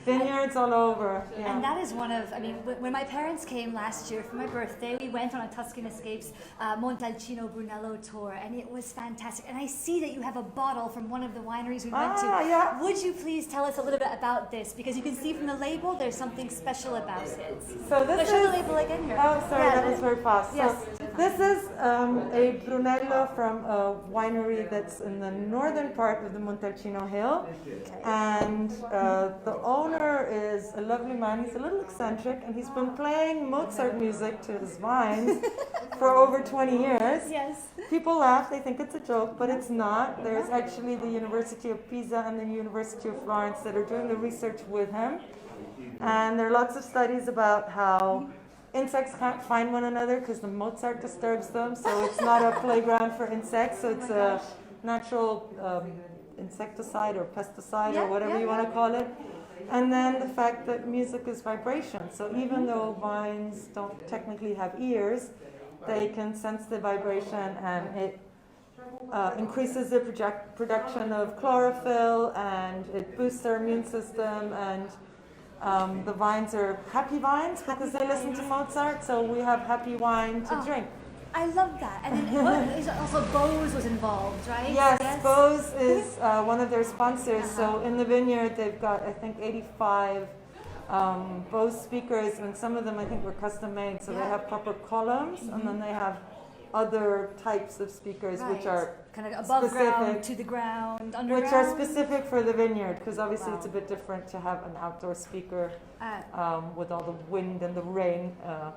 vineyards all over. Yeah. And that is when my parents came last year for my birthday, we went on a Tuscan Escapes Montalcino Brunello tour, and it was fantastic. And I see that you have a bottle from one of the wineries we went to. Yeah. Would you please tell us a little bit about this? Because you can see from the label, there's something special about it. So this show is the label again here. Oh, sorry, that was very fast. Yes. So this is a Brunello from a winery that's in the northern part of the Montalcino Hill. And the owner is a lovely man. He's a little eccentric, and he's been playing Mozart music to his wines for over 20 years. Yes. People laugh, they think it's a joke, but it's not. There's actually the University of Pisa and the University of Florence that are doing the research with him. And there are lots of studies about how insects can't find one another because the Mozart disturbs them. So it's not a playground for insects. So it's a natural insecticide or pesticide or whatever you want to call it. And then the fact that music is vibration. So even though vines don't technically have ears, they can sense the vibration, and it increases the production of chlorophyll, and it boosts their immune system, and the vines are happy vines because they listen to Mozart, so we have happy wine to drink. I love that. And then also Bose was involved, right? Yes. Bose is one of their sponsors. So in the vineyard, they've got, I think, 85 Bose speakers, and some of them I think were custom made. So they have proper columns, and then they have other types of speakers which are kind of above specific, ground, to the ground, underground. which are specific for the vineyard, because obviously it's a bit different to have an outdoor speaker with all the wind and the rain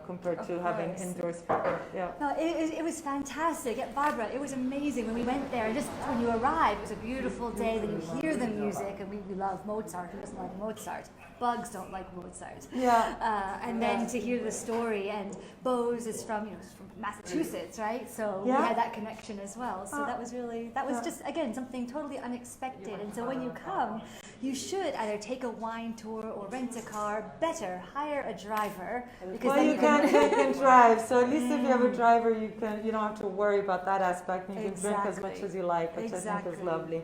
compared to having indoor speaker. Yeah. No, it was fantastic. Barbara, it was amazing when we went there. Just when you arrived, it was a beautiful day. Then you hear the music, and we love Mozart. Who doesn't like Mozart? Bugs don't like Mozart. Yeah. And then to hear the story, and Bose is from Massachusetts, right? So we had that connection as well. So that was just, again, something totally unexpected. And so when you come, you should either take a wine tour or rent a car. Better hire a driver, because then you can drive. So at least if you have a driver, you don't have to worry about that aspect. You can drink as much as you like, which I think is lovely.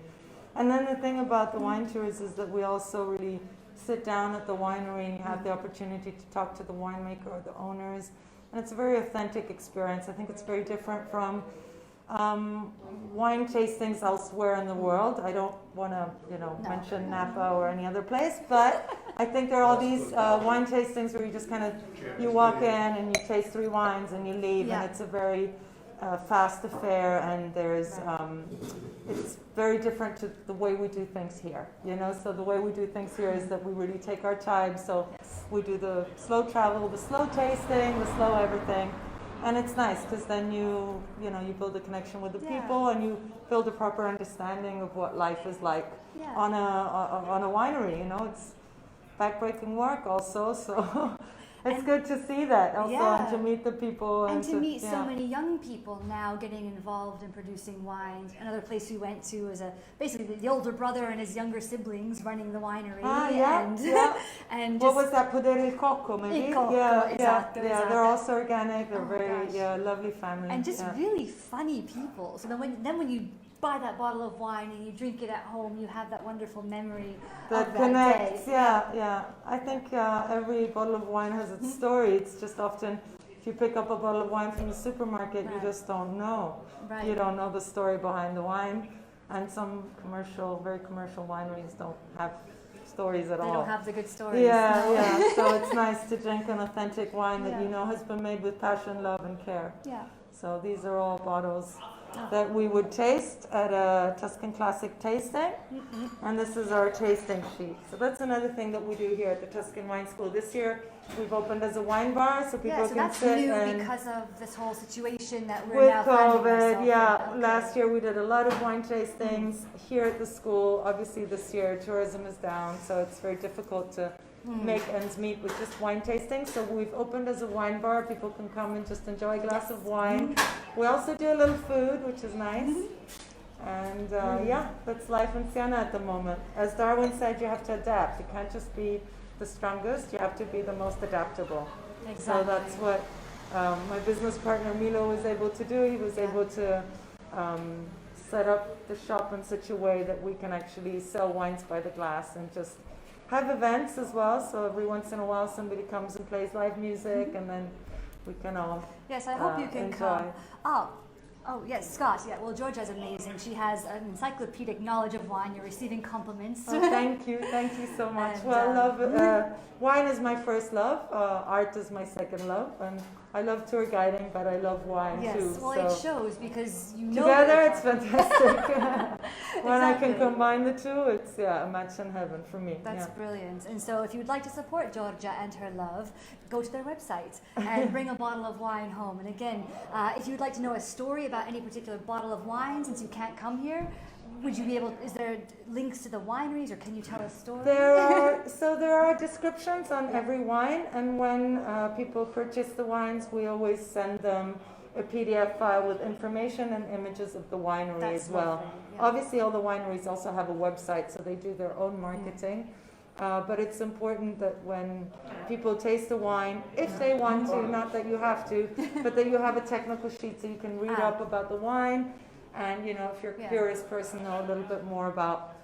And then the thing about the wine tours is that we also really sit down at the winery and you have the opportunity to talk to the winemaker or the owners. And it's a very authentic experience. I think it's very different from wine tastings elsewhere in the world. I don't want to, mention Napa or any other place, but I think there are all these wine tastings where you just you walk in and you taste 3 wines and you leave, and it's a very fast affair, and there's it's very different to the way we do things here. So the way we do things here is that we really take our time. So we do the slow travel, the slow tasting, the slow everything. And it's nice because then you build a connection with the people, and you build a proper understanding of what life is like on a winery. backbreaking work also. So it's good to see that also, and to meet the people. And to meet so many young people now getting involved in producing wines. Another place we went to was basically the older brother and his younger siblings running the winery. And what was that? Podere il Cocco, maybe? Il Cocco, esatto. They're also organic. They're very lovely family. And just really funny people. So then when you buy that bottle of wine and you drink it at home, you have that wonderful memory that connects. I think every bottle of wine has its story. It's just often, if you pick up a bottle of wine from the supermarket, you just don't know. You don't know the story behind the wine. And some very commercial wineries don't have stories at all. They don't have the good stories. So it's nice to drink an authentic wine that you know has been made with passion, love, and care. So these are all bottles that we would taste at a Tuscan Classic tasting. And this is our tasting sheet. So that's another thing that we do here at the Tuscan Wine School. This year we've opened as a wine bar, so people can sit. New and because of this whole situation that we're now finding COVID. ourselves in. Last year we did a lot of wine tastings here at the school. Obviously this year tourism is down, so it's very difficult to make ends meet with just wine tasting. So we've opened as a wine bar. People can come and just enjoy a glass of wine. We also do a little food, which is nice. And that's life in Siena at the moment. As Darwin said, you have to adapt. You can't just be the strongest, you have to be the most adaptable. So that's what my business partner Milo was able to do. He was able to set up the shop in such a way that we can actually sell wines by the glass and just have events as well. So every once in a while somebody comes and plays live music, and then we can all Yes, I hope you can enjoy. come. Oh, yes, Scott. Yeah, well, Giorgia's amazing. She has an encyclopedic knowledge of wine. You're receiving compliments. Thank you so much. And, well, love. Wine is my first love. Art is my second love, and I love tour guiding, but I love wine too. Well, so it shows because you know together it's fantastic. When I can combine the two, it's a match in heaven for me. That's brilliant. And so, if you'd like to support Giorgia and her love, go to their website and bring a bottle of wine home. And again, if you'd like to know a story about any particular bottle of wine, since you can't come here, would you be able? Is there links to the wineries, or can you tell a story? There are descriptions on every wine, and when people purchase the wines, we always send them a PDF file with information and images of the winery as well. Lovely, Obviously, all the wineries also have a website, so they do their own marketing. But it's important that when people taste the wine, if they want to, not that you have to, but that you have a technical sheet so you can read up about the wine. And if you're a curious person, know a little bit more about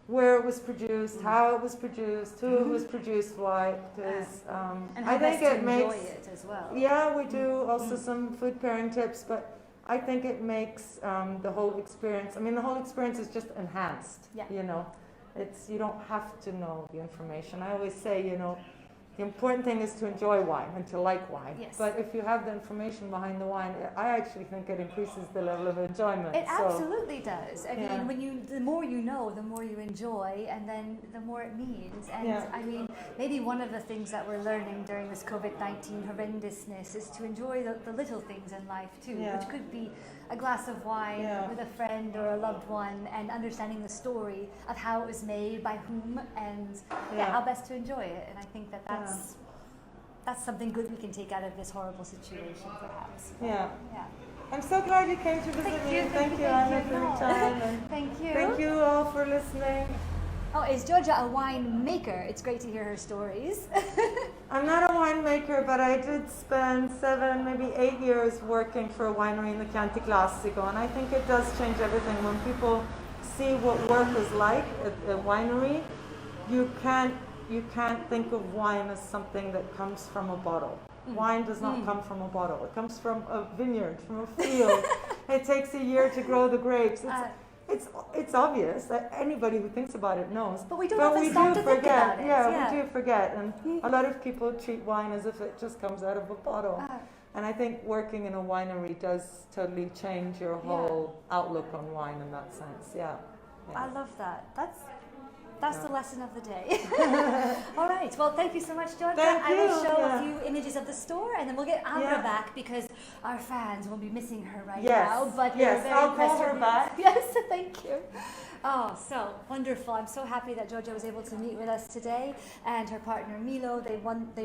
where it was produced, how it was produced, who it was produced, why. Because and how I think best it to makes enjoy it as well. Yeah, we do also some food pairing tips, but I think it makes the whole experience. I mean, the whole experience is just enhanced. You don't have to know the information. I always say, the important thing is to enjoy wine and to like wine. Yes. But if you have the information behind the wine, I actually think it increases the level of enjoyment. It absolutely does. I mean, the more you know, the more you enjoy, and then the more it means. And I mean, maybe one of the things that we're learning during this COVID-19 horrendousness is to enjoy the little things in life too, which could be a glass of wine with a friend or a loved one, and understanding the story of how it was made, by whom, and how best to enjoy it. And I think that's something good we can take out of this horrible situation, perhaps. I'm so glad you came to visit me. Thank you, Anna, for your time. And thank you. Thank you all for listening. Oh, is Giorgia a winemaker? It's great to hear her stories. I'm not a winemaker, but I did spend 7, maybe 8 years working for a winery in the Chianti Classico, and I think it does change everything. When people see what work is like at a winery, you can't think of wine as something that comes from a bottle. Wine does not come from a bottle. It comes from a vineyard, from a field. It takes a year to grow the grapes. It's obvious that anybody who thinks about it knows. But we don't often stop to think about it. We do forget. And a lot of people treat wine as if it just comes out of a bottle. And I think working in a winery does totally change your whole outlook on wine in that sense. I love that. That's the lesson of the day. All right. Well, thank you so much, Giorgia. I will show a few images of the store, and then we'll get Ambra back, because our fans will be missing her right now. But I'll call her back. Yes, thank you. Oh, so wonderful. I'm so happy that Giorgia was able to meet with us today, and her partner Milo. They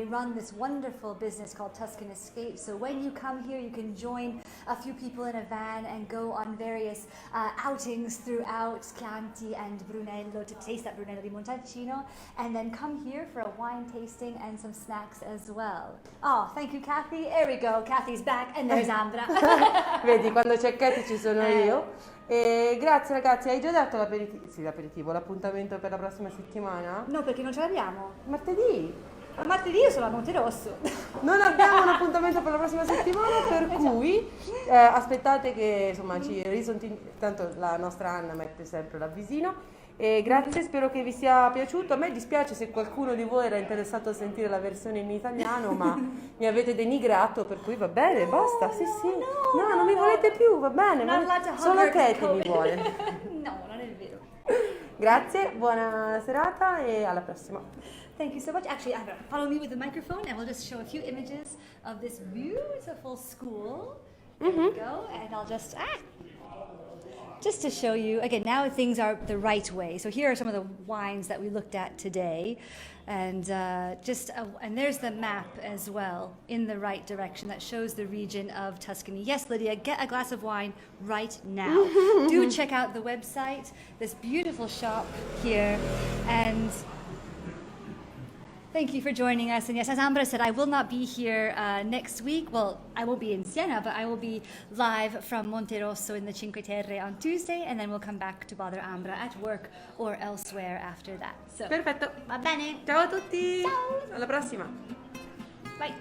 run this wonderful business called Tuscan Escape. So when you come here, you can join a few people in a van and go on various outings throughout Chianti and Brunello to taste that Brunello di Montalcino, and then come here for a wine tasting and some snacks as well. Oh, thank you, Kathy. There we go. Kathy's back, and there's Ambra. Vedi, quando c'è Katy ci sono io. E grazie ragazzi, hai già dato l'aperitivo, l'appuntamento per la prossima settimana? No, perché non ce l'abbiamo. Martedì? Martedì io sono a Monterosso. Non abbiamo un appuntamento per la prossima settimana, per cui aspettate che insomma tanto la nostra Anna mette sempre l'avvisino. E grazie, spero che vi sia piaciuto. A me dispiace se qualcuno di voi era interessato a sentire la versione in italiano, ma mi avete denigrato, per cui va bene, basta. Sì, sì. No, non mi volete più, va bene. Solo Katy mi vuole. No, non è vero. Grazie, buona serata e alla prossima. Thank you so much. Actually, Ambra, follow me with the microphone and we'll just show a few images of this beautiful school. There we go. And I'll just to show you, again, now things are the right way. So here are some of the wines that we looked at today. And and there's the map as well in the right direction that shows the region of Tuscany. Yes, Lydia, get a glass of wine right now. Do check out the website, this beautiful shop here. And thank you for joining us. And yes, as Ambra said, I will not be here next week. Well, I won't be in Siena, but I will be live from Monterosso in the Cinque Terre on Tuesday, and then we'll come back to bother Ambra at work or elsewhere after that. So, Perfetto. va bene. Ciao a tutti. Ciao. Alla prossima. Bye.